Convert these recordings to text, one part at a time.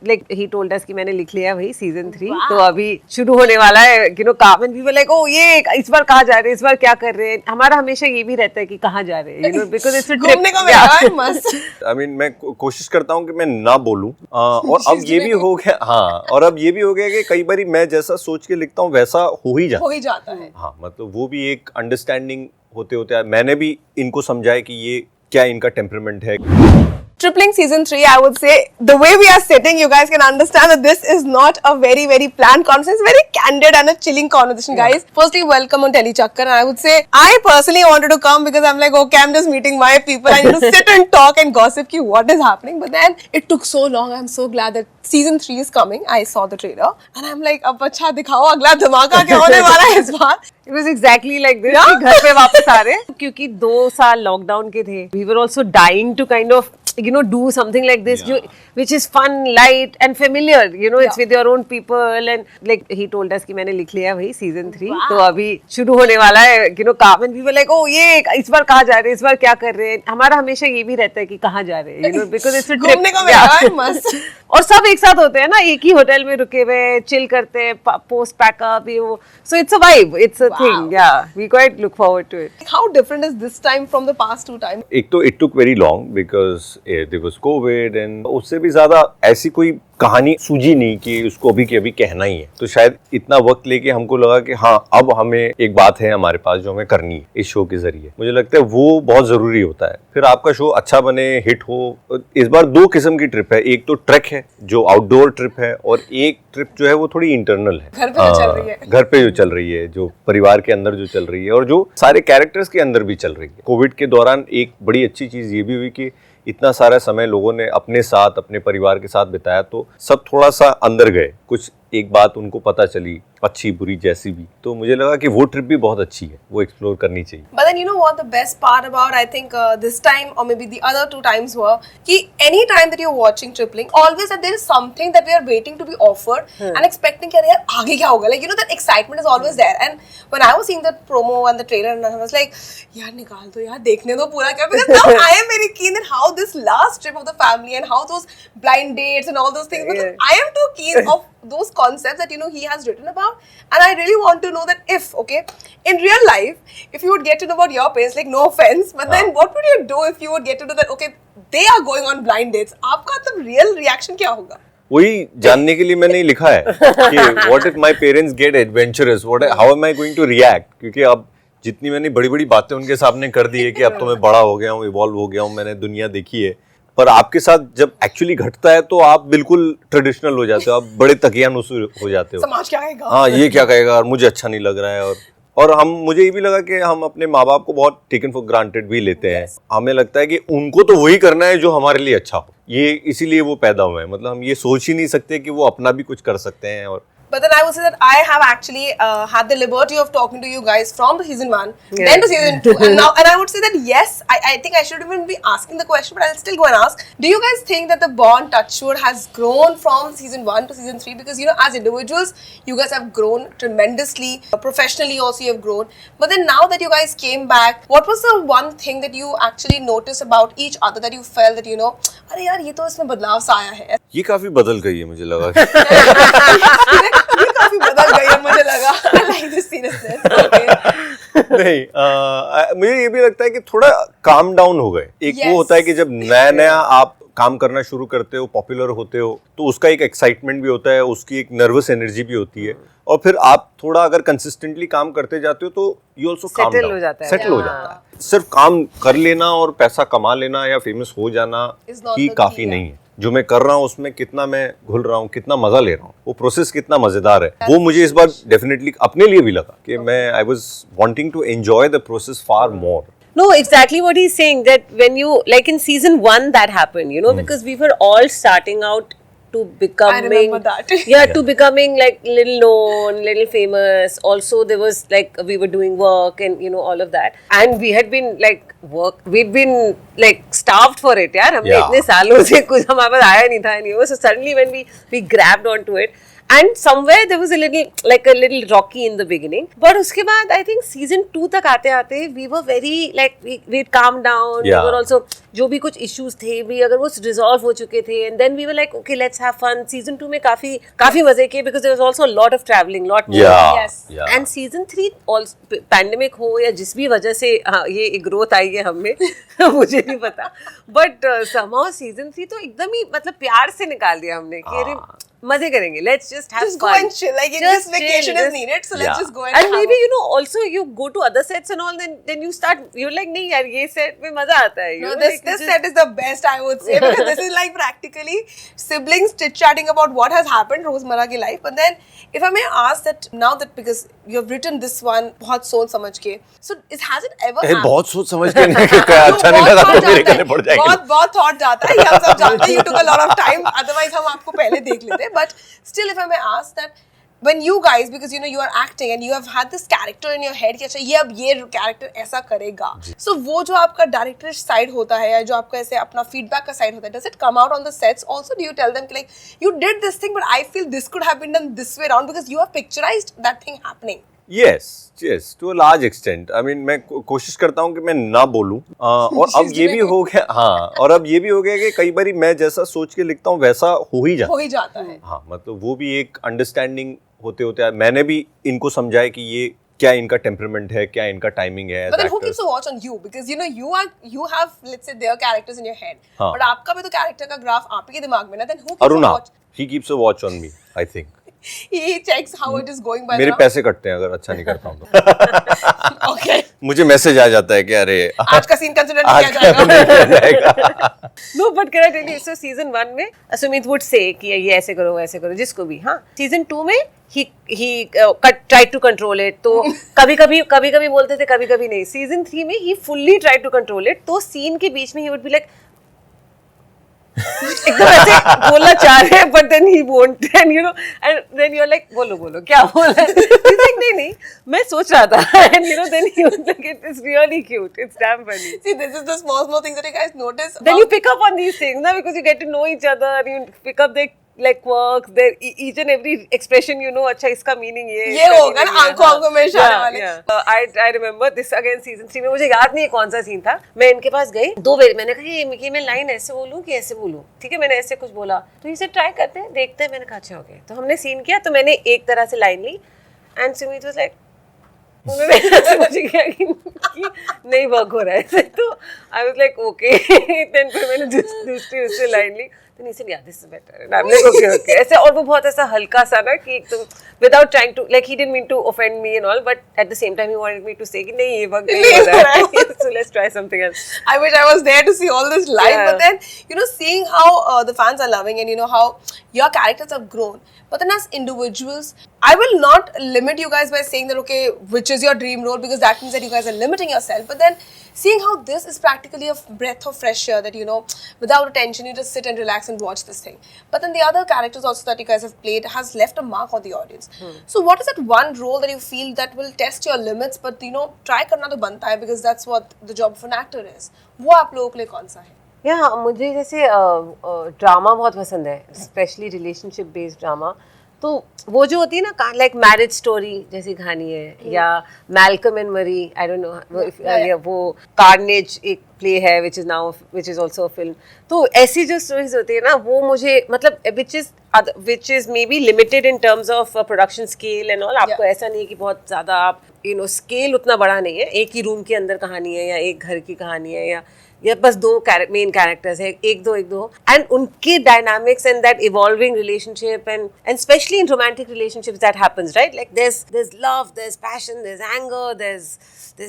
Like he told us कि मैंने लिख लिया भाई सीजन 3 तो अभी शुरू होने वाला है काम and we were like oh ये इस बार कहाँ जा रहे हैं, इस बार क्या कर रहे हैं. हमारा हमेशा ये भी रहता है कि कहाँ जा रहे हैं बिकॉज इट्स अ ट्रिप. घूमने को मस्त. आई मीन मैं कोशिश करता हूँ कि मैं ना बोलूं और अब ये भी हो गया. हाँ, और अब ये भी हो गया कि कई बार मैं जैसा सोच के लिखता हूँ वैसा हो ही जाता है. हाँ, मतलब वो भी एक अंडरस्टैंडिंग होते होते मैंने भी इनको समझाया कि ये क्या इनका टेम्परामेंट है. Trippling season 3, I would say, the way we are sitting, you guys can understand that this is not a very planned conversation. It's very candid and a chilling conversation, guys. Firstly, welcome on Tellychakkar. And I would say, I personally wanted to come because I'm like, okay, I'm just meeting my people. I need to sit and talk and gossip ki what is happening. But then it took so long. I'm so glad that season 3 is coming. I saw the trailer and I'm like, अब अच्छा दिखाओ अगला धमाका क्या होने वाला है इस बार. It was exactly like this. कि घर पे वापस आ रहे हैं क्योंकि 2 साल लॉकडाउन के थे. We were also dying to kind of do something like this, which is fun, light and familiar. It's with your own people and like he told us कि मैंने लिख लिया भाई सीजन 3 तो अभी शुरू होने वाला है. काम and we were like oh ये इस बार कहाँ जा रहे हैं, इस बार क्या कर रहे हैं. हमारा हमेशा ये भी रहता है कि कहाँ जा रहे हैं बिकॉज इट्स अ ट्रिप. घूमने को मस्त. और सब एक साथ होते हैं ना, एक ही होटल में रुके हुए चिल करते हैं, पोस्ट पैकअप ये वो. So it's a vibe, it's a thing. Yeah we quite look forward to it. How different is this time from the past 2 times? एक तो it took very long because there was COVID and उससे भी ज्यादा ऐसी कोई कहानी सूझी नहीं कि उसको अभी के अभी कहना ही है. तो शायद इतना वक्त लेके हमको लगा कि हाँ अब हमें एक बात है हमारे पास जो हमें करनी है इस शो के जरिए. मुझे लगता है वो बहुत जरूरी होता है. फिर आपका शो अच्छा बने, हिट हो. इस बार 2 किस्म की ट्रिप है. एक तो ट्रैक है जो आउटडोर ट्रिप है और एक ट्रिप जो है वो थोड़ी इंटरनल है. घर पे जो चल रही है. घर पे जो चल रही है, जो परिवार के अंदर जो चल रही है और जो सारे कैरेक्टर्स के अंदर भी चल रही है. कोविड के दौरान एक बड़ी अच्छी चीज ये भी हुई कि इतना सारा समय लोगों ने अपने साथ अपने परिवार के साथ बिताया तो सब थोड़ा सा अंदर गए. कुछ एक बात उनको पता चली, अच्छी बुरी जैसी भी. तो मुझे लगा कि वो ट्रिप भी बहुत अच्छी है, वो एक्सप्लोर करनी चाहिए. But then you know what the best part about I think this time or maybe the other 2 times were कि any time that you're watching Trippling, always that there is something that we are waiting to be offered and expecting कि यार आगे क्या होगा. Like that excitement is always there. And when I was seeing the promo and the trailer and I was like यार निकाल दो यार, देखने दो पूरा क्या. Because now I am very keen that how this last trip of the family and how those blind dates and all those things. Because I am too keen of those concepts that he has written about, and I really want to know that if in real life if you would get to know about your parents, like no offense, but then what would you do if you would get to know that they are going on blind dates. आपका तब real reaction क्या होगा? वही जानने के लिए मैंने लिखा है कि what if my parents get adventurous, how am I going to react. क्योंकि अब जितनी मैंने बड़ी बड़ी बातें उनके सामने कर दी है कि अब तो मैं बड़ा हो गया हूँ, इवॉल्व हो गया हूँ, मैंने दुनिया देखी है. पर आपके साथ जब एक्चुअली घटता है तो आप बिल्कुल ट्रेडिशनल हो जाते हो, आप बड़े तकियानुस हो जाते हो. समाज क्या कहेगा, हाँ ये क्या कहेगा और मुझे अच्छा नहीं लग रहा है. और मुझे ये भी लगा कि हम अपने माँ बाप को बहुत टेकन फॉर ग्रांटेड भी लेते हैं. हमें लगता है कि उनको तो वही करना है जो हमारे लिए अच्छा हो. ये इसीलिए वो पैदा हुए हैं. मतलब हम ये सोच ही नहीं सकते कि वो अपना भी कुछ कर सकते हैं. और But then I would say that I have actually had the liberty of talking to you guys from the season 1, then to season 2, and I would say that yes, I think I should even be asking the question, but I'll still go and ask. Do you guys think that the bond Touchwood has grown from season 1 to season 3? Because as individuals, you guys have grown tremendously. Professionally also you have grown. But then now that you guys came back, what was the one thing that you actually noticed about each other that you felt that अरे यार ये तो इसमें बदलाव सा आया है. ये काफी बदल गई है मुझे लगा. ये काफी बदल गई है मुझे लगा. Like this seriousness. नहीं, मुझे ये भी लगता है कि थोड़ा काम डाउन हो गए. एक वो होता है कि जब नया आप काम करना शुरू करते हो, पॉपुलर होते हो, तो उसका एक एक्साइटमेंट भी होता है, उसकी एक नर्वस एनर्जी भी होती है. और फिर आप थोड़ा अगर कंसिस्टेंटली काम करते जाते हो तो यू ऑल्सो सेटल हो जाता है. सिर्फ काम कर लेना और पैसा कमा लेना या फेमस हो जाना ही काफी नहीं है. जो मैं कर रहा हूँ उसमें कितना मैं घुल रहा हूँ, कितना मजा ले रहा हूँ, वो प्रोसेस कितना मजेदार है, वो मुझे इस बार डेफिनेटली अपने लिए भी लगा कि मैं I was wanting to enjoy the process far more. No, exactly what he's saying, that when you, like in season 1 that happened, because we were all starting out to becoming, I remember that. to becoming like little known, little famous. Also there was like we were doing work and all of that, and we had been like we'd been like starved for it. यार हमने इतने सालों से कुछ हमारे पास आया नहीं था. So suddenly when we grabbed onto it, And somewhere there was a little rocky in the beginning. But उसके बाद I think season 2 तक आते we were very like we calmed down. Yeah. We were also जो भी कुछ issues थे भी अगर वो resolve हो चुके थे, and then we were like okay let's have fun. Season 2 में काफी मजे किए because there was also a lot of traveling, lot more. Yeah. Yes. Yeah. And season 3 also pandemic हो या जिस भी वजह से ये growth आई है हम में मुझे नहीं पता, but somehow season 3 तो एकदम ही मतलब प्यार से निकाल दिया हमने कि अरे मजे करेंगे, let's just have Just fun. go and chill. Like this vacation is needed, so let's just go and maybe you know also you go to other sets and all, then you start you're like नहीं यार ये set में मजा आता है. No, this set is the best, I would say, because this is like practically siblings chit-chatting about what has happened रोजमर्रा की life. But then if I may ask that now that because you have written this one बहुत सोच समझ के, so has it ever happened? बहुत सोच समझ के अच्छा नहीं लगा तो मेरे कहने पड़ जाएंगे. बहुत thought जाता है, ये हम सब जानते हैं. You took a lot of time, otherwise हम आपको पहले देख लेते. But still, if I may ask that, when you guys, because you know you are acting and you have had this character in your head कि अच्छा ये अब ये character ऐसा करेगा, so वो जो आपका director side होता है या जो आपका ऐसे अपना feedback का side होता है, does it come out on the sets also? Do you tell them कि like you did this thing but I feel this could have been done this way around because you have picturized that thing happening? Yes, to a large extent. I mean, मैं कोशिश करता हूँ कि मैं ना बोलूँ और अब ये भी हो गया, हाँ, और अब ये भी हो गया कि कई बारी मैं जैसा सोच के लिखता हूँ वैसा हो ही जाता है. हाँ, मतलब वो भी एक अंडरस्टैंडिंग होते मैंने भी इनको समझाया कि ये क्या इनका टेम्परामेंट है, क्या इनका टाइमिंग है. But then who keeps a watch on you? Because you know you have let's say their characters in your head, but आपका भी तो character का graph आप ही के दिमाग में ना. Then who keeps a watch? He keeps a watch on me, I think. He checks how it is going by. मेरे पैसे कटते हैं अगर अच्छा नहीं करता हूँ तो. Okay. मुझे मैसेज आ जाता है कि अरे आज का सीन कंसिडर नहीं किया जाएगा. No, but can I tell you, so season 1 में Sumeet would say कि ये ऐसे करो जिसको भी, हाँ. Season 2 में he tried to control it. तो कभी बोलते थे, कभी नहीं. Season 3 में he fully tried to control it. तो scene के बीच में he would be like एकदम ऐसे बोलना चाह रहे हैं but then he won't, and you know, and then you're like बोलो क्या बोला है. He's like नहीं मैं सोच रहा था, and you know then he was like it's really cute, it's damn funny. See, this is the small things that you guys notice. Then you pick up on these things, na, because you get to know each other, you pick up their like quirks, their each and every expression, you know, अच्छा इसका meaning ये होगा ना, आंखों में इशारे वाले. I remember this again season 3 में, मुझे याद नहीं है कौन सा सीन था. मैं इनके पास गई 2 बार, मैंने कहा कि मैं लाइन ऐसे बोलूं कि ऐसे बोलूं, ठीक है, मैंने ऐसे कुछ बोला तो इसे ट्राई करते हैं देखते हैं. मैंने कहा अच्छा हो गया, तो हमने सीन किया, तो मैंने एक तरह से लाइन ली एंड सुमीत वाज लाइक मुझे क्या कि नहीं वर्क हो रहा है, तो I was like okay. Then फिर मैंने दूसरी उससे लाइन ली, then he said yeah this is better, and I'm like okay ऐसे. और वो बहुत ऐसा हल्का सा ना कि एकदम without trying to like he didn't mean to offend me and all, but at the same time he wanted me to say कि नहीं ये वर्क नहीं हो रहा है, so let's try something else. I wish I was there to see all this live, but then you know seeing how the fans are loving and you know how your characters have grown, but then as individuals I will not limit you guys by saying that okay which is your dream role, because that means that you guys are limiting yourself. But then seeing how this is practically a breath of fresh air, that you know without attention you just sit and relax and watch this thing, but then the other characters also that you guys have played has left a mark on the audience. So what is that one role that you feel that will test your limits but you know try करना तो बनता है, because that's what the job of an actor is. वो आप लोगों के लिए कौन सा है? या मुझे जैसे ड्रामा बहुत पसंद है, स्पेशली रिलेशनशिप बेस्ड ड्रामा. तो वो जो होती है ना लाइक मैरिज स्टोरी जैसी कहानी है, या मैल्कम एंड मरी, आई डोंट नो, वो कार्नेज एक प्ले है which is also a film. तो ऐसी जो स्टोरीज होती है ना वो मुझे मतलब which is may be limited in terms of production scale and all. आपको ऐसा नहीं है कि बहुत ज़्यादा आप यू नो स्केल उतना बड़ा नहीं है, एक ही रूम के अंदर कहानी है या एक घर की कहानी है या बस 2 मेन कैरेक्टर्स है, एक दो एंड उनके dynamics and that evolving relationship and specially in romantic relationships that happens, right? Like there's love, there's passion, there's anger, there's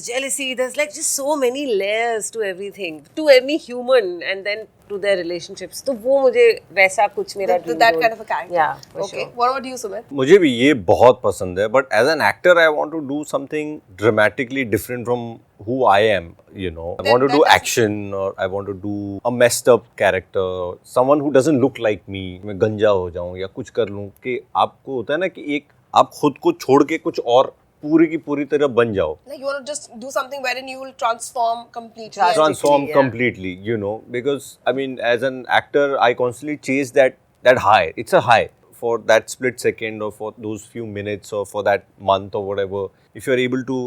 jealousy, there's like just so many layers to everything, to any human and then to their relationships. तो वो मुझे वैसा कुछ मेरा that kind of a character. Yeah, for okay. sure. What about you, Sumit? मुझे भी ये बहुत पसंद है, but as an actor I want to do something dramatically different from who I am, you know. I want to do action, or I want to do a messed up character, someone who doesn't look like me. मैं गंजा हो जाऊँ या कुछ कर लूँ, कि आपको होता है ना कि एक आप खुद को छोड़ के कुछ और पूरी की पूरी तरह बन जाओ. Like you want to just do something wherein you will transform completely. Transform completely, you know, because I mean, as an actor, I constantly chase that high. It's a high for that split second or for those few minutes or for that month or whatever, if you're able to,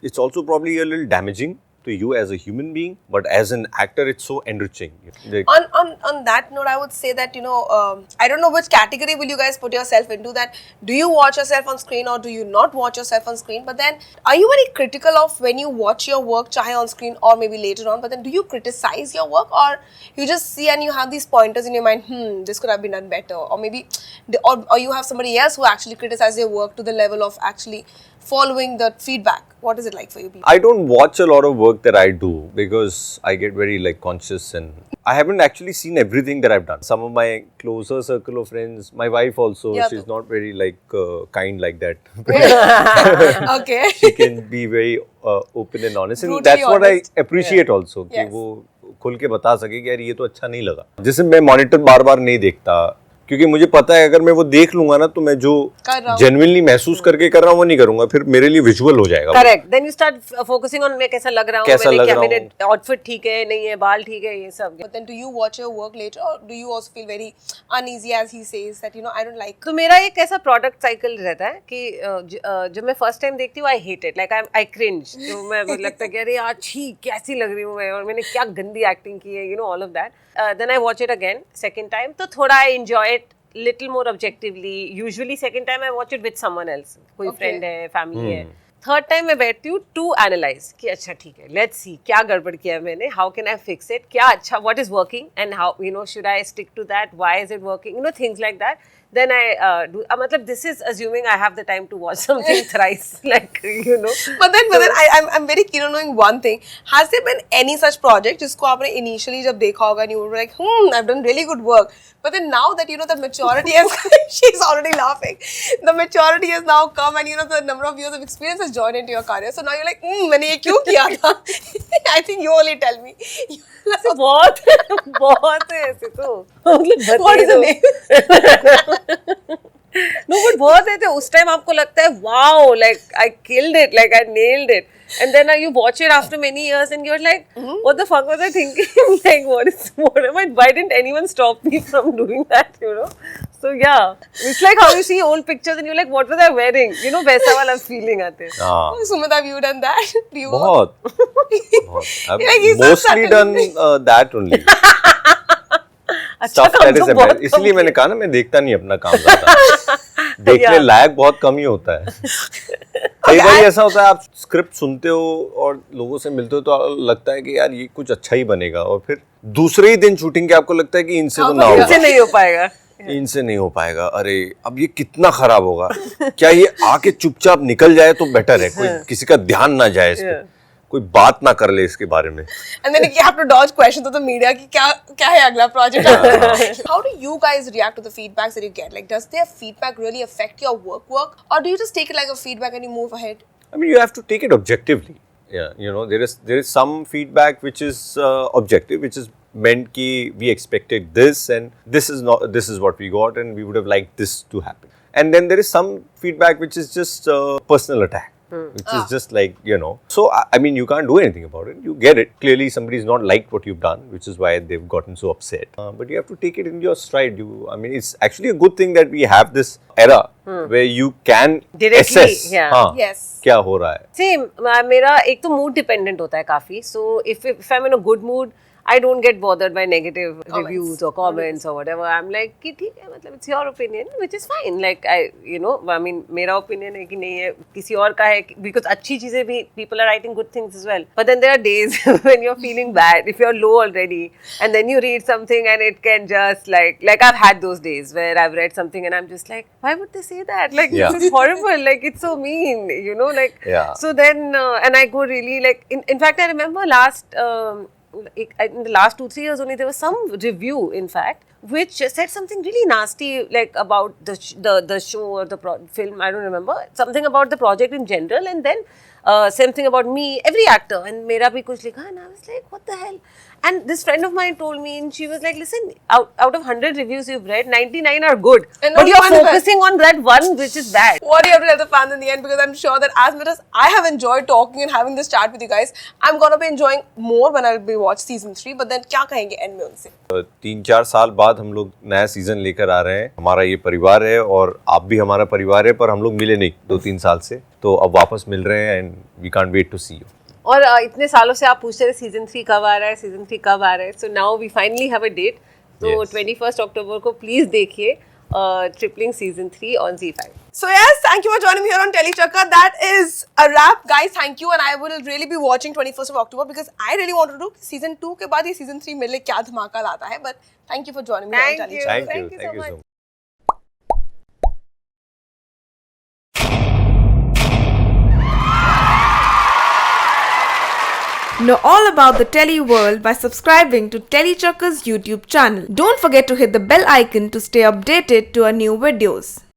it's also probably a little damaging to you as a human being, but as an actor, it's so enriching. On that note, I would say that, I don't know which category will you guys put yourself into. That do you watch yourself on screen or do you not watch yourself on screen? But then, are you very critical of when you watch your work, chahe on screen or maybe later on? But then, do you criticize your work, or you just see and you have these pointers in your mind? This could have been done better, or maybe, or you have somebody else who actually criticizes your work to the level of actually following the feedback. What is it like for you people? I don't watch a lot of work that I do because I get very like conscious, and I haven't actually seen everything that I've done. Some of my closer circle of friends, my wife also, Yeah, she's not very like kind like that. Okay. She can be very open and honest, and Brutally that's what I honest. appreciate also. कि Yes. वो खुल के बता सके कि यार ये तो अच्छा नहीं लगा. जैसे मैं मॉनिटर बार-बार नहीं देखता, क्योंकि मुझे पता है अगर मैं वो देख लूंगा ना तो मैं जो जेन्युइनली महसूस करके कर रहा हूँ वो नहीं करूंगा, फिर मेरे लिए विजुअल हो जाएगा. Correct. Then you start focusing on मैं कैसा लग रहा हूँ, कैसा लग रहा हूँ, मेरे आउटफिट ठीक है नहीं है, बाल ठीक है, ये सब. But then, do you watch your work later, or do you also feel very uneasy as he says that I don't like? तो मेरा एक ऐसा प्रोडक्ट साइकिल रहता है कि जब मैं फर्स्ट टाइम देखती हूँ I hate it, like I cringe. तो मैं लगता है कि अरे यार छी कैसी लग रही हूँ मैं, और मैंने क्या गंदी एक्टिंग की है, all of that. Then I watch it again second time, तो थोड़ा I enjoy it little more objectively. Usually second time I watch it with someone else, कोई friend है, family है. थर्ड टाइम मैं बैठती हूँ टू एनालाइज कि अच्छा ठीक है, लेट्स सी क्या गड़बड़ किया है मैंने, how can I fix it, क्या अच्छा, what is working and how should I stick to that, why is it working, things like that. Then I do. मतलब this is assuming I have the time to watch something thrice, like But then I'm very keen on knowing one thing. Has there been any such project जिसको आपने initially जब देखा होगा and you were like, I've done really good work. But then now that the maturity has, she's already laughing. The maturity has now come, and the number of years of experience has joined into your career. So now you're like, मैंने ये क्यों किया था? I think you only tell me. बहुत बहुत है ऐसे तो. What is the name? No, but बहुत है तो उस टाइम आपको लगता है wow, like I killed it, like I nailed it, and then you watch it after many years and you're like, what the fuck was I thinking? Like why didn't anyone stop me from doing that? So yeah, it's like how you see old pictures and you're like, what was I wearing? वैसा वाला feeling आते हैं. Sumit, have you done that? Do you? बहुत. I've mostly done that only. Stuff that is embarrassing. इसलिए मैंने कहा ना मैं देखता नहीं अपना काम ज़्यादा. देखने लायक बहुत कम ही होता है. कई बार ऐसा होता है आप स्क्रिप्ट सुनते हो और लोगों से मिलते हो तो लगता है कि यार ये कुछ अच्छा ही बनेगा, और फिर दूसरे ही दिन शूटिंग के आपको लगता है कि इनसे तो ना होगा, इनसे नहीं हो पाएगा, इनसे नहीं हो पाएगा, अरे अब ये कितना खराब होगा, क्या ये आके चुपचाप निकल जाए तो बेटर है, कोई किसी का ध्यान ना जाए इस पे, कोई बात ना कर ले इसके बारे में. And then you have to dodge questions of the media कि क्या है अगला project. How do you guys react to the feedbacks that you get? Like, does their feedback really affect your work, or do you just take it like a feedback and you move ahead? I mean, you have to take it objectively. Yeah, there is some feedback which is objective, which is meant कि we expected this and this is what we got and we would have liked this to happen. And then there is some feedback which is just personal attack. Which is just like, So, I mean, you can't do anything about it. You get it. Clearly, somebody's not liked what you've done, which is why they've gotten so upset. But you have to take it in your stride. I mean, it's actually a good thing that we have this era where you can Directly, assess Yes. क्या हो रहा है. Same. मेरा एक तो mood dependent होता है काफी. So, if I'm in a good mood, I don't get bothered by negative reviews or comments or whatever. I'm like कि ठीक है, मतलब it's your opinion, which is fine. Like I mean मेरा opinion है कि नहीं है, किसी और का है, because अच्छी चीजें भी people are writing good things as well. But then there are days when you're feeling bad, if you're low already, and then you read something and it can just like I've had those days where I've read something and I'm just like, why would they say that? Like this is horrible. Like it's so mean. Like so then and I go really like in fact I remember in the last 2-3 years only there was some review in fact which said something really nasty like about the show or the film, I don't remember, something about the project in general, and then same thing about me, every actor, and mera bhi kuch likha, and I was like, what the hell? And this friend of mine told me, and she was like, listen, out of 100 reviews you've read, 99 are good, and but you're focusing on that one which is bad. What do you have to tell the fans in the end? Because I'm sure that as much as I have enjoyed talking and having this chat with you guys, I'm gonna be enjoying more when I'll be watch season 3. But then क्या कहेंगे end में उनसे? 3-4 साल बाद बाद हम लोग नया सीजन लेकर आ रहे हैं। हमारा ये परिवार है और आप भी हमारा परिवार है, पर हम लोग मिले नहीं 2-3 साल से, तो अब वापस मिल रहे हैं and we can't wait to see you. और इतने सालों से आप पूछते रहे सीजन 3 कब आ रहा है, सीजन 3 कब आ रहा है, so now we finally have a date. तो 21 अक्टूबर को प्लीज देखिए Tripling season 3 on ZEE5. So yes, thank you for joining me here on Tellychakkar. That is a wrap, guys. Thank you, and I will really be watching 21st of October because I really want to do season 2 के बाद ये season 3 मेरे लिए क्या धमाका लाता है. But thank you for joining me on Tellychakkar. Thank you so much. Know all about the Telly world by subscribing to Tellychakkar's YouTube channel. Don't forget to hit the bell icon to stay updated to our new videos.